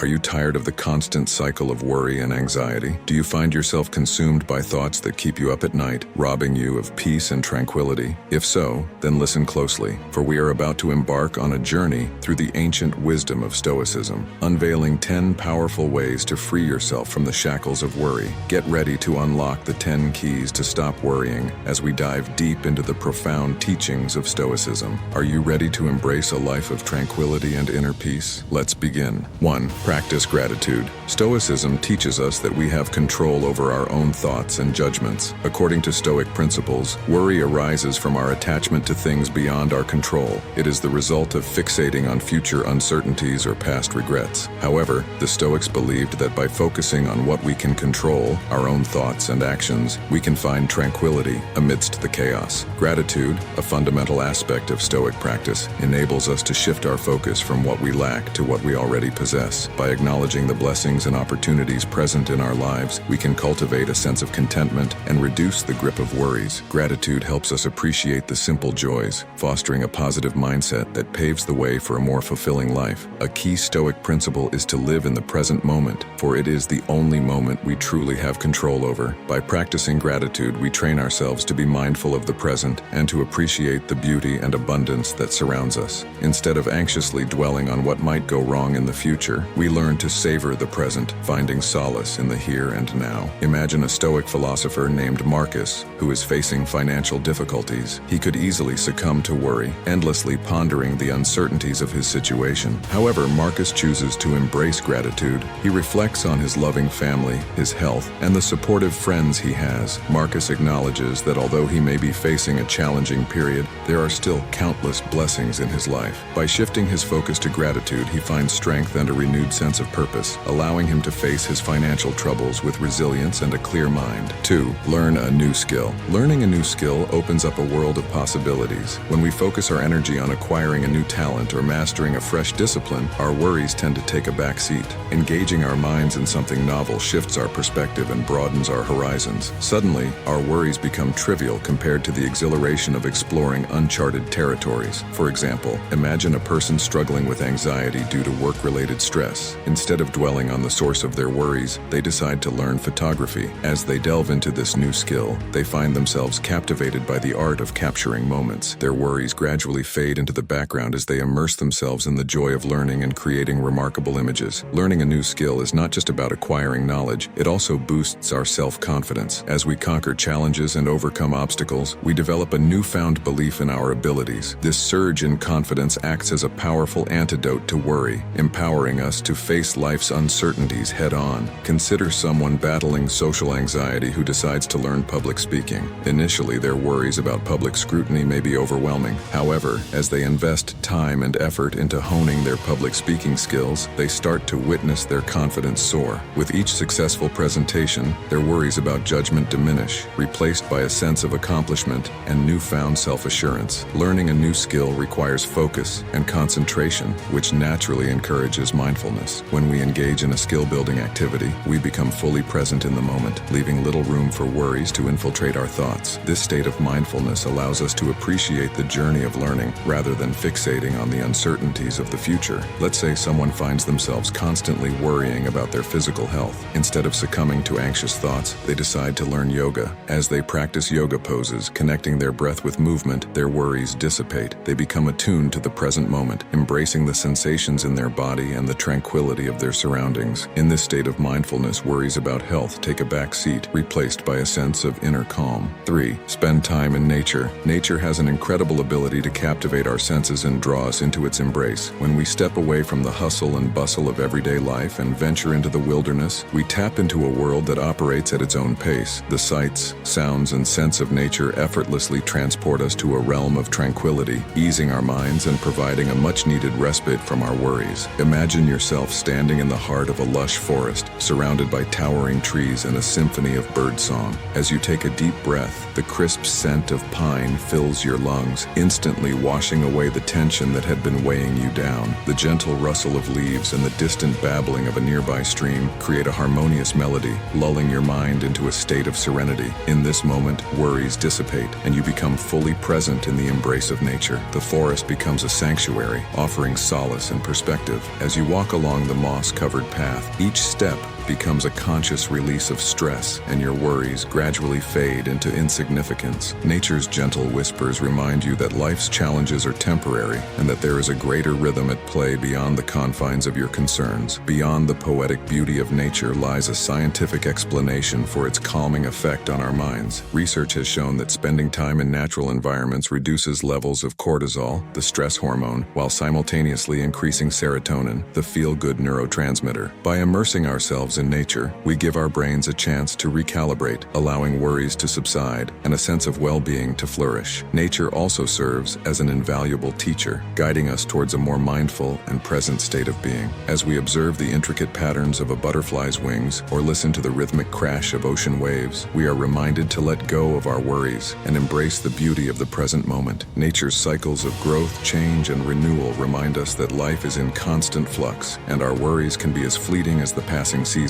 Are you tired of the constant cycle of worry and anxiety? Do you find yourself consumed by thoughts that keep you up at night, robbing you of peace and tranquility? If so, then listen closely, for we are about to embark on a journey through the ancient wisdom of Stoicism, unveiling 10 powerful ways to free yourself from the shackles of worry. Get ready to unlock the 10 keys to stop worrying as we dive deep into the profound teachings of Stoicism. Are you ready to embrace a life of tranquility and inner peace? Let's begin. 1. Practice gratitude. Stoicism teaches us that we have control over our own thoughts and judgments. According to Stoic principles, worry arises from our attachment to things beyond our control. It is the result of fixating on future uncertainties or past regrets. However, the Stoics believed that by focusing on what we can control, our own thoughts and actions, we can find tranquility amidst the chaos. Gratitude, a fundamental aspect of Stoic practice, enables us to shift our focus from what we lack to what we already possess. By acknowledging the blessings and opportunities present in our lives, we can cultivate a sense of contentment and reduce the grip of worries. Gratitude helps us appreciate the simple joys, fostering a positive mindset that paves the way for a more fulfilling life. A key Stoic principle is to live in the present moment, for it is the only moment we truly have control over. By practicing gratitude, we train ourselves to be mindful of the present and to appreciate the beauty and abundance that surrounds us. Instead of anxiously dwelling on what might go wrong in the future, we learn to savor the present, finding solace in the here and now. Imagine a Stoic philosopher named Marcus, who is facing financial difficulties. He could easily succumb to worry, endlessly pondering the uncertainties of his situation. However, Marcus chooses to embrace gratitude. He reflects on his loving family, his health, and the supportive friends he has. Marcus acknowledges that although he may be facing a challenging period, there are still countless blessings in his life. By shifting his focus to gratitude, he finds strength and a renewed sense of purpose, allowing him to face his financial troubles with resilience and a clear mind. 2. Learn a new skill. Learning a new skill opens up a world of possibilities. When we focus our energy on acquiring a new talent or mastering a fresh discipline, our worries tend to take a back seat. Engaging our minds in something novel shifts our perspective and broadens our horizons. Suddenly, our worries become trivial compared to the exhilaration of exploring uncharted territories. For example, imagine a person struggling with anxiety due to work-related stress. Instead of dwelling on the source of their worries, they decide to learn photography. As they delve into this new skill, they find themselves captivated by the art of capturing moments. Their worries gradually fade into the background as they immerse themselves in the joy of learning and creating remarkable images. Learning a new skill is not just about acquiring knowledge, it also boosts our self-confidence. As we conquer challenges and overcome obstacles, we develop a newfound belief in our abilities. This surge in confidence acts as a powerful antidote to worry, empowering us to face life's uncertainties head-on. Consider someone battling social anxiety who decides to learn public speaking. Initially, their worries about public scrutiny may be overwhelming. However, as they invest time and effort into honing their public speaking skills, they start to witness their confidence soar. With each successful presentation, their worries about judgment diminish, replaced by a sense of accomplishment and newfound self-assurance. Learning a new skill requires focus and concentration, which naturally encourages mindfulness. When we engage in a skill-building activity, we become fully present in the moment, leaving little room for worries to infiltrate our thoughts. This state of mindfulness allows us to appreciate the journey of learning rather than fixating on the uncertainties of the future. Let's say someone finds themselves constantly worrying about their physical health. Instead of succumbing to anxious thoughts, they decide to learn yoga. As they practice yoga poses, connecting their breath with movement, their worries dissipate. They become attuned to the present moment, embracing the sensations in their body and the tranquility of their surroundings. In this state of mindfulness, worries about health take a back seat, replaced by a sense of inner calm. 3. Spend time in nature. Nature has an incredible ability to captivate our senses and draw us into its embrace. When we step away from the hustle and bustle of everyday life and venture into the wilderness, we tap into a world that operates at its own pace. The sights, sounds, and scents of nature effortlessly transport us to a realm of tranquility, easing our minds and providing a much-needed respite from our worries. Imagine yourself standing in the heart of a lush forest, surrounded by towering trees and a symphony of birdsong. As you take a deep breath, the crisp scent of pine fills your lungs, instantly washing away the tension that had been weighing you down. The gentle rustle of leaves and the distant babbling of a nearby stream create a harmonious melody, lulling your mind into a state of serenity. In this moment, worries dissipate, and you become fully present in the embrace of nature. The forest becomes a sanctuary, offering solace and perspective. As you walk along along the moss-covered path. Each step becomes a conscious release of stress, and your worries gradually fade into insignificance. Nature's gentle whispers remind you that life's challenges are temporary and that there is a greater rhythm at play beyond the confines of your concerns. Beyond the poetic beauty of nature lies a scientific explanation for its calming effect on our minds. Research has shown that spending time in natural environments reduces levels of cortisol, the stress hormone, while simultaneously increasing serotonin, the feel-good neurotransmitter. By immersing ourselves in nature, we give our brains a chance to recalibrate, allowing worries to subside and a sense of well-being to flourish. Nature also serves as an invaluable teacher, guiding us towards a more mindful and present state of being. As we observe the intricate patterns of a butterfly's wings or listen to the rhythmic crash of ocean waves, we are reminded to let go of our worries and embrace the beauty of the present moment. Nature's cycles of growth, change, and renewal remind us that life is in constant flux, and our worries can be as fleeting as the passing seasons.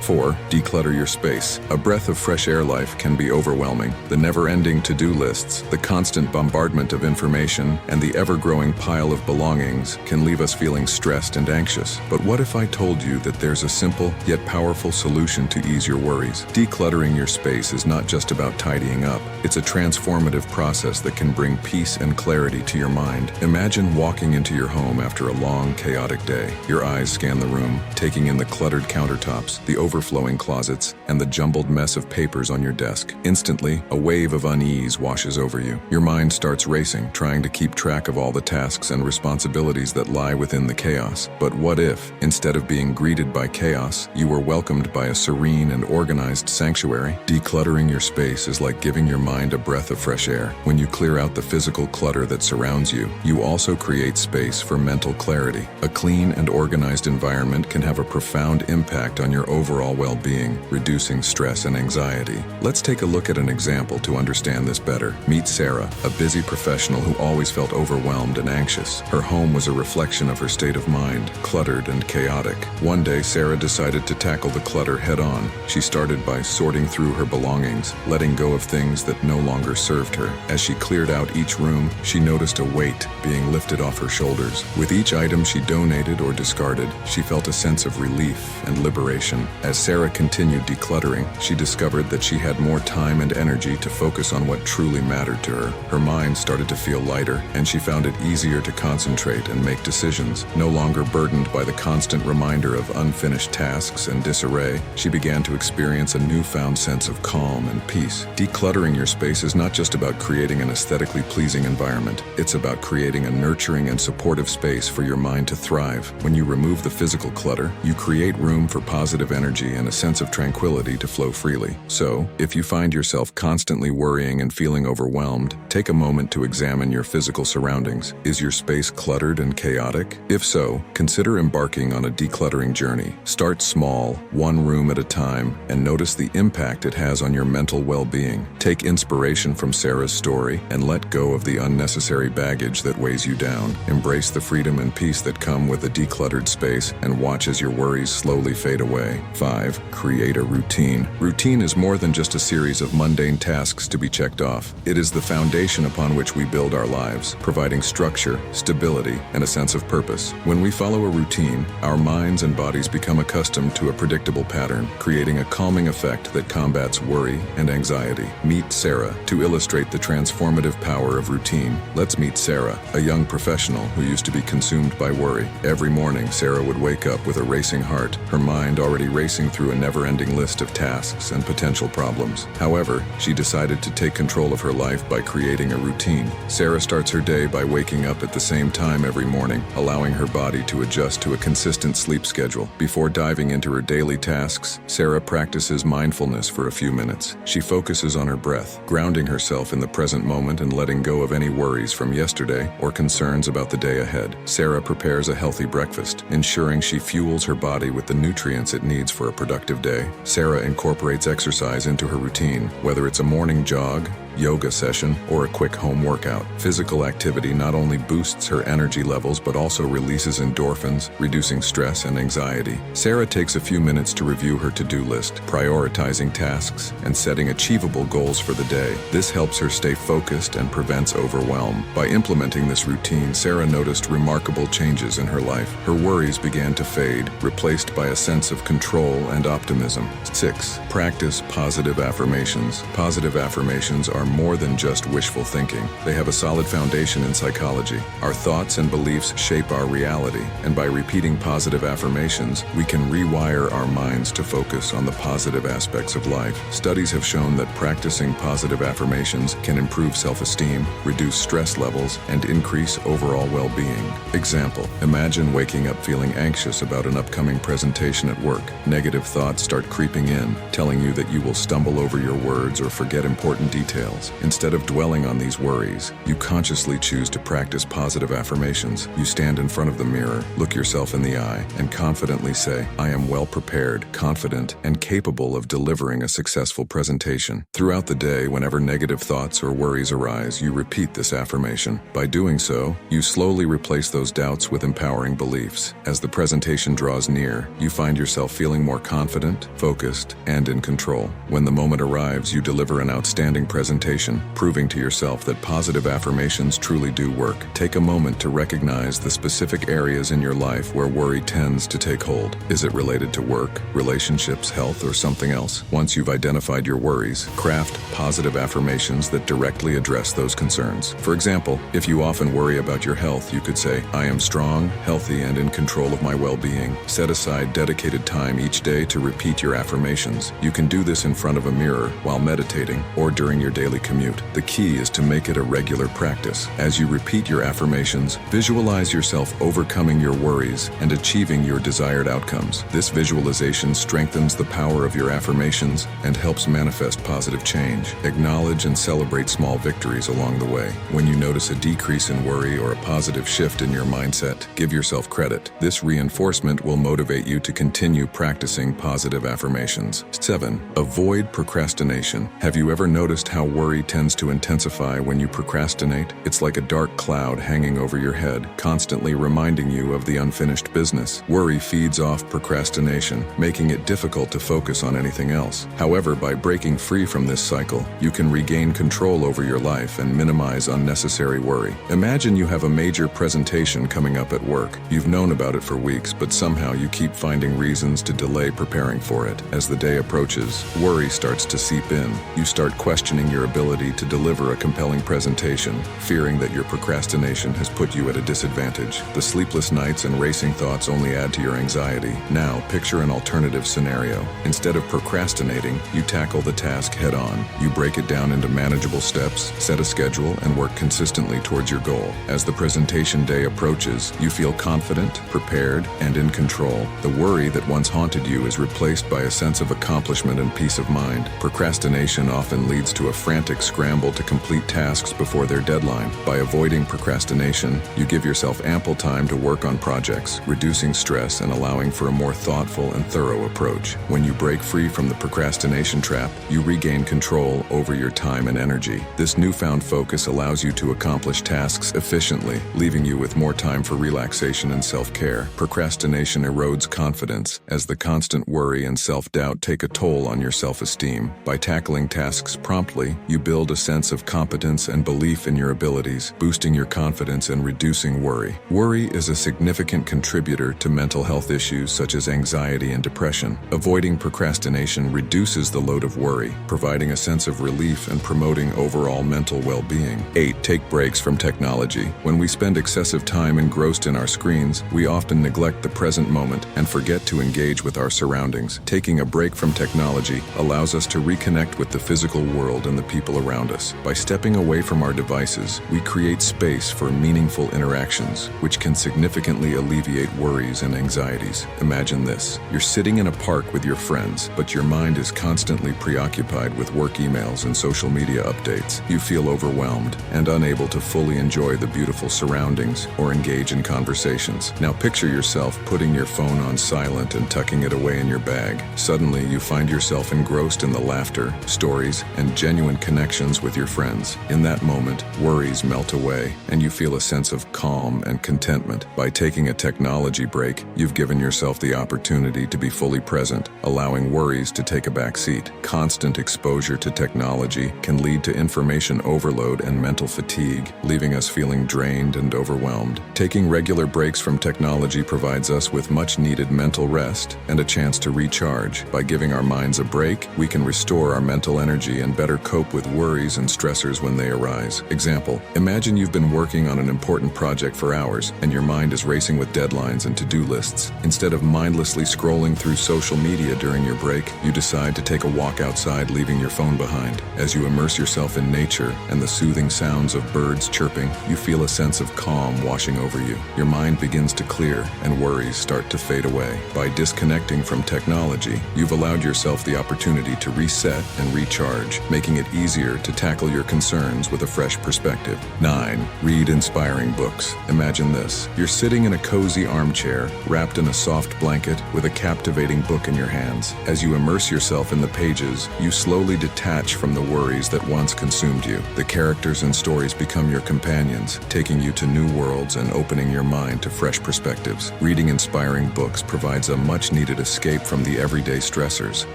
4. Declutter your space. A breath of fresh air. Life can be overwhelming. The never-ending to-do lists, the constant bombardment of information, and the ever-growing pile of belongings can leave us feeling stressed and anxious. But what if I told you that there's a simple yet powerful solution to ease your worries? Decluttering your space is not just about tidying up. It's a transformative process that can bring peace and clarity to your mind. Imagine walking into your home after a long, chaotic day. Your eyes scan the room, taking in the cluttered countertops, the overflowing closets, and the jumbled mess of papers on your desk. Instantly, a wave of unease washes over you. Your mind starts racing, trying to keep track of all the tasks and responsibilities that lie within the chaos. But what if, instead of being greeted by chaos, you were welcomed by a serene and organized sanctuary? Decluttering your space is like giving your mind a breath of fresh air. When you clear out the physical clutter that surrounds you, you also create space for mental clarity. A clean and organized environment can have a profound impact on your overall well-being, reducing stress and anxiety. Let's take a look at an example to understand this better. Meet Sarah, a busy professional who always felt overwhelmed and anxious. Her home was a reflection of her state of mind, cluttered and chaotic. One day, Sarah decided to tackle the clutter head-on. She started by sorting through her belongings, letting go of things that no longer served her. As she cleared out each room, she noticed a weight being lifted off her shoulders. With each item she donated or discarded, she felt a sense of relief and liberation. As Sarah continued decluttering, she discovered that she had more time and energy to focus on what truly mattered to her. Her mind started to feel lighter, and she found it easier to concentrate and make decisions. No longer burdened by the constant reminder of unfinished tasks and disarray, she began to experience a newfound sense of calm and peace. Decluttering your space is not just about creating an aesthetically pleasing environment. It's about creating a nurturing and supportive space for your mind to thrive. When you remove the physical clutter, you create room for positive energy and a sense of tranquility to flow freely. So, if you find yourself constantly worrying and feeling overwhelmed, take a moment to examine your physical surroundings. Is your space cluttered and chaotic? If so, consider embarking on a decluttering journey. Start small, one room at a time, and notice the impact it has on your mental well-being. Take inspiration from Sarah's story and let go of the unnecessary baggage that weighs you down. Embrace the freedom and peace that come with a decluttered space and watch as your worries slowly fade away. 5. Create a routine. Routine is more than just a series of mundane tasks to be checked off. It is the foundation upon which we build our lives, providing structure, stability, and a sense of purpose. When we follow a routine, our minds and bodies become accustomed to a predictable pattern, creating a calming effect that combats worry and anxiety. Meet Sarah. To illustrate the transformative power of routine, let's meet Sarah, a young professional who used to be consumed by worry. Every morning, Sarah would wake up with a racing heart, her mind already racing through a never-ending list of tasks and potential problems. However, she decided to take control of her life by creating a routine. Sarah starts her day by waking up at the same time every morning, allowing her body to adjust to a consistent sleep schedule. Before diving into her daily tasks, Sarah practices mindfulness for a few minutes. She focuses on her breath, grounding herself in the present moment and letting go of any worries from yesterday or concerns about the day ahead. Sarah prepares a healthy breakfast, ensuring she fuels her body with the nutrients it needs for a productive day. Sarah incorporates exercise into her routine, whether it's a morning jog, yoga session, or a quick home workout. Physical activity not only boosts her energy levels but also releases endorphins, reducing stress and anxiety. Sarah takes a few minutes to review her to-do list, prioritizing tasks and setting achievable goals for the day. This helps her stay focused and prevents overwhelm. By implementing this routine, Sarah noticed remarkable changes in her life. Her worries began to fade, replaced by a sense of control and optimism. 6. Practice positive affirmations. Positive affirmations are more than just wishful thinking. They have a solid foundation in psychology. Our thoughts and beliefs shape our reality, and by repeating positive affirmations, we can rewire our minds to focus on the positive aspects of life. Studies have shown that practicing positive affirmations can improve self-esteem, reduce stress levels, and increase overall well-being. Example: imagine waking up feeling anxious about an upcoming presentation at work. Negative thoughts start creeping in, telling you that you will stumble over your words or forget important details. Instead of dwelling on these worries, you consciously choose to practice positive affirmations. You stand in front of the mirror, look yourself in the eye, and confidently say, "I am well prepared, confident, and capable of delivering a successful presentation." Throughout the day, whenever negative thoughts or worries arise, you repeat this affirmation. By doing so, you slowly replace those doubts with empowering beliefs. As the presentation draws near, you find yourself feeling more confident, focused, and in control. When the moment arrives, you deliver an outstanding presentation, proving to yourself that positive affirmations truly do work. Take a moment to recognize the specific areas in your life where worry tends to take hold. Is it related to work, relationships, health, or something else? Once you've identified your worries, craft positive affirmations that directly address those concerns. For example, if you often worry about your health, you could say, "I am strong, healthy, and in control of my well-being." Set aside dedicated time each day to repeat your affirmations. You can do this in front of a mirror, while meditating, or during your daily commute. The key is to make it a regular practice. As you repeat your affirmations, visualize yourself overcoming your worries and achieving your desired outcomes. This visualization strengthens the power of your affirmations and helps manifest positive change. Acknowledge and celebrate small victories along the way. When you notice a decrease in worry or a positive shift in your mindset, give yourself credit. This reinforcement will motivate you to continue practicing positive affirmations. 7. Avoid procrastination. Have you ever noticed how worry tends to intensify when you procrastinate? It's like a dark cloud hanging over your head, constantly reminding you of the unfinished business. Worry feeds off procrastination, making it difficult to focus on anything else. However, by breaking free from this cycle, you can regain control over your life and minimize unnecessary worry. Imagine you have a major presentation coming up at work. You've known about it for weeks, but somehow you keep finding reasons to delay preparing for it. As the day approaches, worry starts to seep in. You start questioning your ability to deliver a compelling presentation, fearing that your procrastination has put you at a disadvantage. The sleepless nights and racing thoughts only add to your anxiety. Now, picture an alternative scenario. Instead of procrastinating, you tackle the task head-on. You break it down into manageable steps, set a schedule, and work consistently towards your goal. As the presentation day approaches, you feel confident, prepared, and in control. The worry that once haunted you is replaced by a sense of accomplishment and peace of mind. Procrastination often leads to a frantic scramble to complete tasks before their deadline. By avoiding procrastination, you give yourself ample time to work on projects, reducing stress and allowing for a more thoughtful and thorough approach. When you break free from the procrastination trap, you regain control over your time and energy. This newfound focus allows you to accomplish tasks efficiently, leaving you with more time for relaxation and self-care. Procrastination erodes confidence, as the constant worry and self-doubt take a toll on your self-esteem. By tackling tasks promptly, you build a sense of competence and belief in your abilities, boosting your confidence and reducing worry. Worry is a significant contributor to mental health issues such as anxiety and depression. Avoiding procrastination reduces the load of worry, providing a sense of relief and promoting overall mental well-being. 8. Take breaks from technology. When we spend excessive time engrossed in our screens, we often neglect the present moment and forget to engage with our surroundings. Taking a break from technology allows us to reconnect with the physical world and the people around us. By stepping away from our devices, we create space for meaningful interactions, which can significantly alleviate worries and anxieties. Imagine this. You're sitting in a park with your friends, but your mind is constantly preoccupied with work emails and social media updates. You feel overwhelmed and unable to fully enjoy the beautiful surroundings or engage in conversations. Now picture yourself putting your phone on silent and tucking it away in your bag. Suddenly, you find yourself engrossed in the laughter, stories, and genuine connections with your friends. In that moment, worries melt away, and you feel a sense of calm and contentment. By taking a technology break, you've given yourself the opportunity to be fully present, allowing worries to take a back seat. Constant exposure to technology can lead to information overload and mental fatigue, leaving us feeling drained and overwhelmed. Taking regular breaks from technology provides us with much-needed mental rest and a chance to recharge. By giving our minds a break, we can restore our mental energy and better cope with worries and stressors when they arise. Example, imagine you've been working on an important project for hours, and your mind is racing with deadlines and to-do lists. Instead of mindlessly scrolling through social media during your break, you decide to take a walk outside, leaving your phone behind. As you immerse yourself in nature and the soothing sounds of birds chirping, you feel a sense of calm washing over you. Your mind begins to clear and worries start to fade away. By disconnecting from technology, you've allowed yourself the opportunity to reset and recharge, making it easier to tackle your concerns with a fresh perspective. 9. Read inspiring books. Imagine this. You're sitting in a cozy armchair, wrapped in a soft blanket with a captivating book in your hands. As you immerse yourself in the pages, you slowly detach from the worries that once consumed you. The characters and stories become your companions, taking you to new worlds and opening your mind to fresh perspectives. Reading inspiring books provides a much-needed escape from the everyday stressors,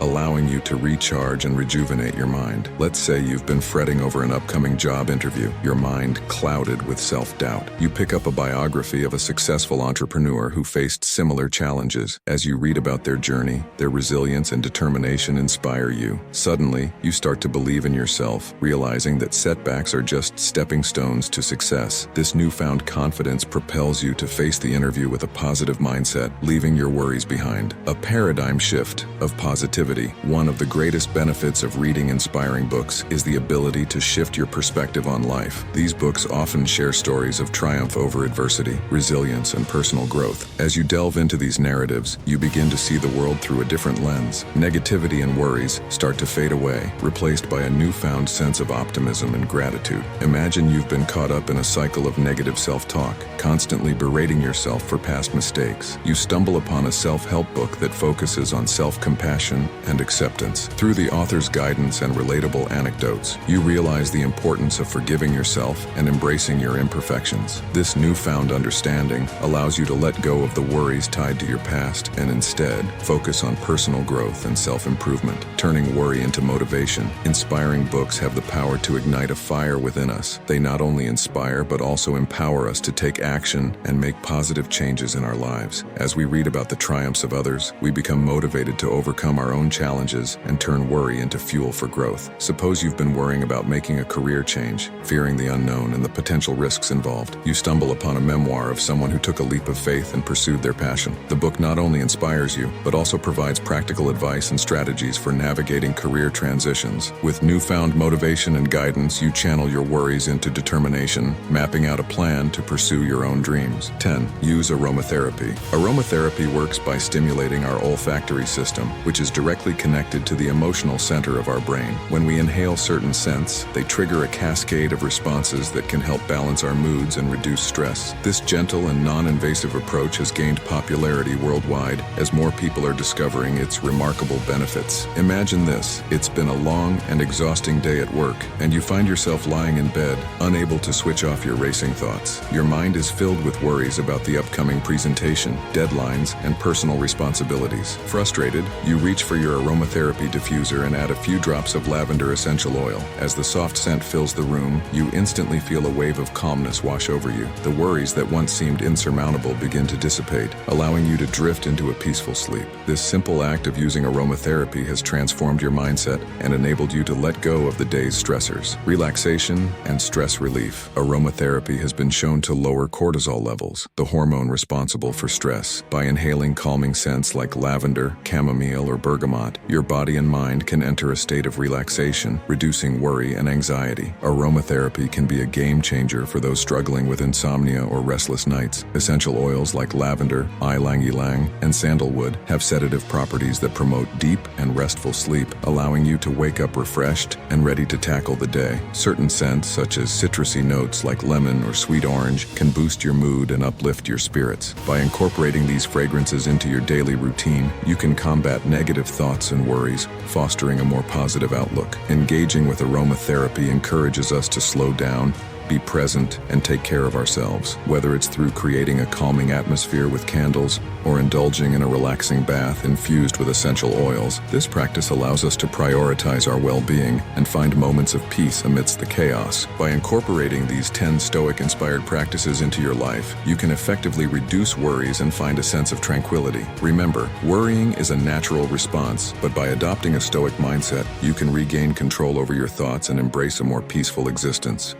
allowing you to recharge and rejuvenate your mind. Let's say you've been fretting over an upcoming job interview, your mind clouded with self-doubt. You pick up a biography of a successful entrepreneur who faced similar challenges. As you read about their journey, their resilience and determination inspire you. Suddenly, you start to believe in yourself, realizing that setbacks are just stepping stones to success. This newfound confidence propels you to face the interview with a positive mindset, leaving your worries behind. A paradigm shift of positivity. One of the greatest benefits of reading inspiring books is the ability to shift your perspective on life. These books often share stories of triumph over adversity, resilience, and personal growth. As you delve into these narratives, you begin to see the world through a different lens. Negativity and worries start to fade away, replaced by a newfound sense of optimism and gratitude. Imagine you've been caught up in a cycle of negative self-talk, constantly berating yourself for past mistakes. You stumble upon a self-help book that focuses on self-compassion and acceptance. Through the author's guidance and relatable anecdotes, you realize the importance of forgiving yourself and embracing your imperfections. This newfound understanding allows you to let go of the worries tied to your past and instead focus on personal growth and self-improvement, turning worry into motivation. Inspiring books have the power to ignite a fire within us. They not only inspire but also empower us to take action and make positive changes in our lives. As we read about the triumphs of others, we become motivated to overcome our own challenges and turn worry into fuel for growth. Suppose you've been worrying about making a career change, fearing the unknown and the potential risks involved. You stumble upon a memoir of someone who took a leap of faith and pursued their passion. The book not only inspires you, but also provides practical advice and strategies for navigating career transitions. With newfound motivation and guidance, you channel your worries into determination, mapping out a plan to pursue your own dreams. 10. Use aromatherapy. Aromatherapy works by stimulating our olfactory system, which is directly connected to the emotional center of our brain. When we inhale certain scents, they trigger a cascade of responses that can help balance our moods and reduce stress. This gentle and non-invasive approach has gained popularity worldwide as more people are discovering its remarkable benefits. Imagine this. It's been a long and exhausting day at work, and you find yourself lying in bed, unable to switch off your racing thoughts. Your mind is filled with worries about the upcoming presentation, deadlines, and personal responsibilities. Frustrated, you reach for your aromatherapy diffuser and add a few drops of lavender essential oil. As the soft scent fills the room, you instantly feel a wave of calmness wash over you. The worries that once seemed insurmountable begin to dissipate, allowing you to drift into a peaceful sleep. This simple act of using aromatherapy has transformed your mindset and enabled you to let go of the day's stressors. Relaxation and stress relief. Aromatherapy has been shown to lower cortisol levels, the hormone responsible for stress. By inhaling calming scents like lavender, chamomile, or bergamot, your body and mind can enter a state of relaxation, reducing worry and anxiety. Aromatherapy can be a game changer for those struggling with insomnia or restless nights. Essential oils like lavender, ylang-ylang, and sandalwood have sedative properties that promote deep and restful sleep, allowing you to wake up refreshed and ready to tackle the day. Certain scents, such as citrusy notes like lemon or sweet orange, can boost your mood and uplift your spirits. By incorporating these fragrances into your daily routine, you can combat negative thoughts and worries, fostering a more positive outlook. Engage Engaging with aromatherapy encourages us to slow down, be present, and take care of ourselves. Whether it's through creating a calming atmosphere with candles or indulging in a relaxing bath infused with essential oils, this practice allows us to prioritize our well-being and find moments of peace amidst the chaos. By incorporating these 10 Stoic-inspired practices into your life, you can effectively reduce worries and find a sense of tranquility. Remember, worrying is a natural response, but by adopting a Stoic mindset, you can regain control over your thoughts and embrace a more peaceful existence.